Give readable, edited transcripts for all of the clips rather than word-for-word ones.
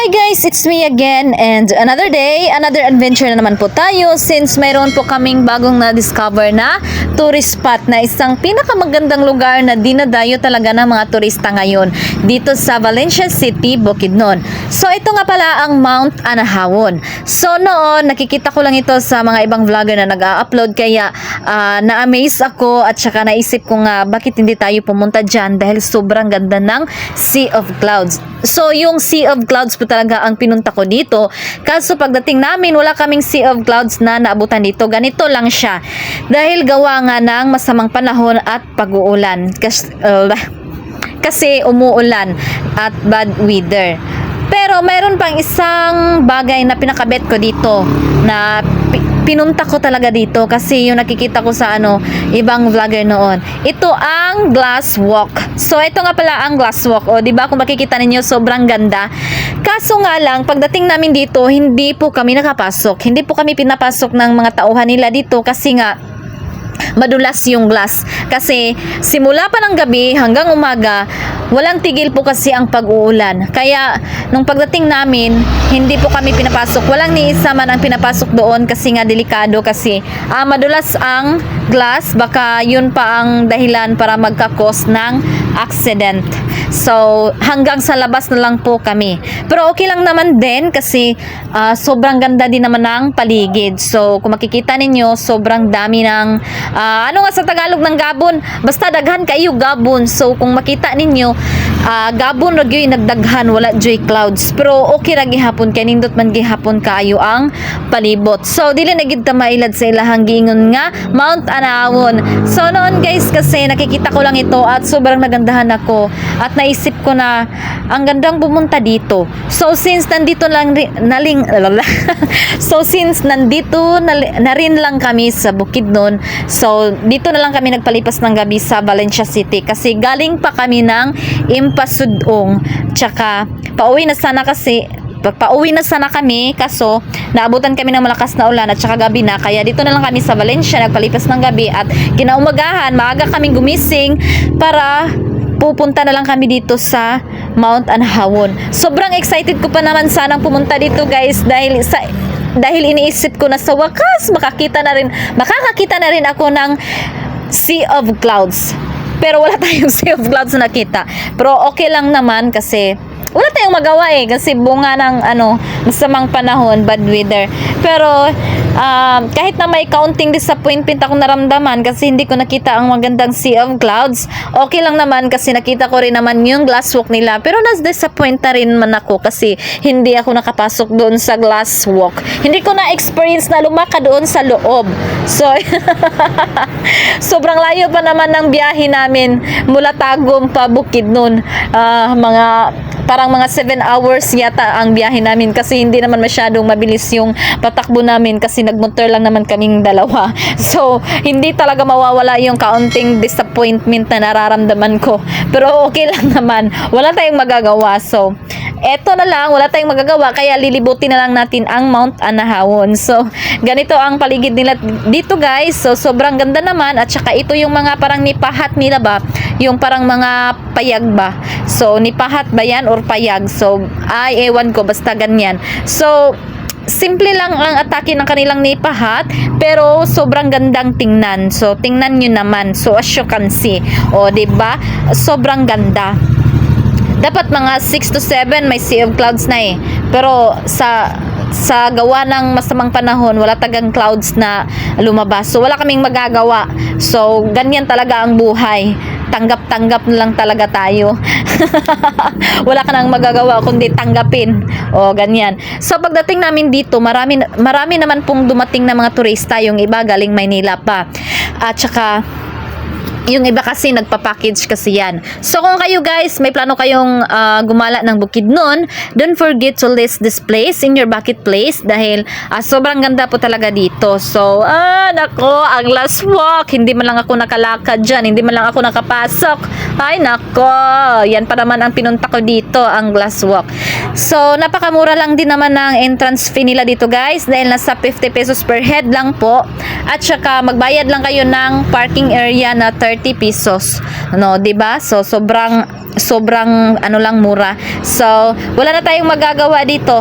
Hi guys, it's me again and another day, another adventure na naman po tayo since mayroon po kaming bagong na-discover na tourist spot na isang pinakamagandang lugar na dinadayo talaga ng mga turista ngayon dito sa Valencia City, Bukidnon. So ito nga pala ang Mount Anahawan. So noon, nakikita ko lang ito sa mga ibang vlogger na nag-a-upload kaya na-amaze ako at saka naisip ko nga bakit hindi tayo pumunta dyan dahil sobrang ganda ng Sea of Clouds. So yung Sea of Clouds po talaga ang pinunta ko dito. Kaso pagdating namin, wala kaming Sea of Clouds na naabutan dito. Ganito lang siya. Dahil gawa nga ng masamang panahon at pag-uulan. Kasi umuulan at bad weather. Pero mayroon pang isang bagay na pinakabet ko dito na pinunta ko talaga dito kasi yung nakikita ko sa ibang vlogger noon. Ito ang glass walk. So ito nga pala ang glass walk. O di ba kung makikita ninyo sobrang ganda. Kaso nga lang pagdating namin dito hindi po kami nakapasok. Hindi po kami pinapasok ng mga tauhan nila dito kasi nga madulas yung glass. Kasi simula pa ng gabi hanggang umaga, walang tigil po kasi ang pag-uulan. Kaya nung pagdating namin, hindi po kami pinapasok. Walang ni isa man ang pinapasok doon kasi nga delikado kasi madulas ang glass. Baka yun pa ang dahilan para magkakos ng accident. So hanggang sa labas na lang po kami. Pero okay lang naman din kasi sobrang ganda din naman ng paligid. So kung makikita ninyo, sobrang dami ng ano nga sa Tagalog ng gabon, basta daghan kayo gabon. So kung makita ninyo, gabon ra gyud nagdaghan, wala joy clouds. Pero okay ra gihapon kay nindot man gihapon kaayo ang palibot. So dili na gid ta mailad sa ilahang giingon nga Mount Anahawan. So noon guys kasi nakikita ko lang ito at sobrang nagandahan ako at naisip ko na ang gandang pumunta dito. So since nandito na rin lang kami sa Bukidnon, so dito na lang kami nagpalipas ng gabi sa Valencia City kasi galing pa kami ng Impasudong, tsaka pauwi na sana kami kaso naabutan kami ng malakas na ulan at saka gabi na, kaya dito na lang kami sa Valencia nagpalipas ng gabi at kinaumagahan maaga kaming gumising para pupunta na lang kami dito sa Mount Anahawan. Sobrang excited ko pa naman sanang pumunta dito guys dahil iniisip ko na sa wakas makakakita na rin ako ng Sea of Clouds. Pero wala tayong Sea of Clouds na nakita. Pero okay lang naman kasi wala tayong magawa kasi bunga ng masamang panahon, bad weather. Pero kahit na may counting disappointment ako naramdaman kasi hindi ko nakita ang magandang Sea of Clouds, okay lang naman kasi nakita ko rin naman yung glass walk nila. Pero nas-disappoint na rin man ako kasi hindi ako nakapasok doon sa glass walk. Hindi ko na-experience na lumaka doon sa loob. So sobrang layo pa naman ng biyahe namin mula Tagum pa Bukidnon. Parang mga 7 hours yata ang biyahe namin kasi hindi naman masyadong mabilis yung patakbo namin kasi nagmotor lang naman kaming dalawa. So hindi talaga mawawala yung kaunting disappointment na nararamdaman ko. Pero okay lang naman, wala tayong magagawa. So eto na lang, wala tayong magagawa kaya lilibutin na lang natin ang Mount Anahawan. So ganito ang paligid nila dito guys. So sobrang ganda naman at saka ito yung mga parang nipahat nila ba, yung parang mga payag ba. So nipahat ba yan or payag? So ewan ko, basta ganyan. So simple lang ang atake ng kanilang nipahat pero sobrang gandang tingnan. So tingnan nyo naman. So as you can see, diba? Sobrang ganda. Dapat mga 6 to 7 may Sea of Clouds na pero sa gawa ng masamang panahon wala tagang clouds na lumabas. So wala kaming magagawa. So ganyan talaga ang buhay. Tanggap-tanggap na lang talaga tayo. Wala ka nang magagawa kundi tanggapin. Ganyan. So pagdating namin dito, marami naman pong dumating na mga turista, yung iba galing Maynila pa. At saka yung iba kasi nagpa-package kasi yan. So kung kayo guys, may plano kayong gumala ng Bukidnon, don't forget to list this place in your bucket place dahil sobrang ganda po talaga dito. So, nako, ang last walk. Hindi man lang ako nakalakad dyan. Hindi man lang ako nakapasok. Ay nako, yan pa naman ang pinunta ko dito, ang Glass Walk. So napakamura lang din naman ng entrance fee nila dito guys, dahil nasa 50 pesos per head lang po. At saka magbayad lang kayo ng parking area na 30 pesos. No, 'di ba? So sobrang ano lang mura. So wala na tayong magagawa dito.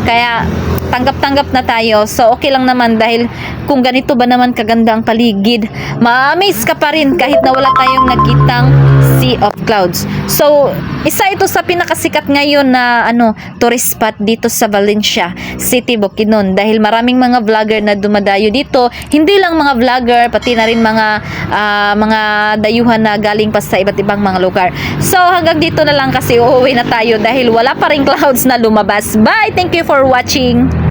Kaya tanggap-tanggap na tayo. So okay lang naman dahil kung ganito ba naman kaganda ang paligid, ma-amaze ka pa rin kahit na wala tayong nakitang sea of clouds. So isa ito sa pinakasikat ngayon na tourist spot dito sa Valencia City, Bukidnon, dahil maraming mga vlogger na dumadayo dito. Hindi lang mga vlogger, pati na rin mga dayuhan na galing pa sa iba't ibang mga lugar. So hanggang dito na lang kasi uuwi na tayo dahil wala pa ring clouds na lumabas. Bye! Thank you for watching!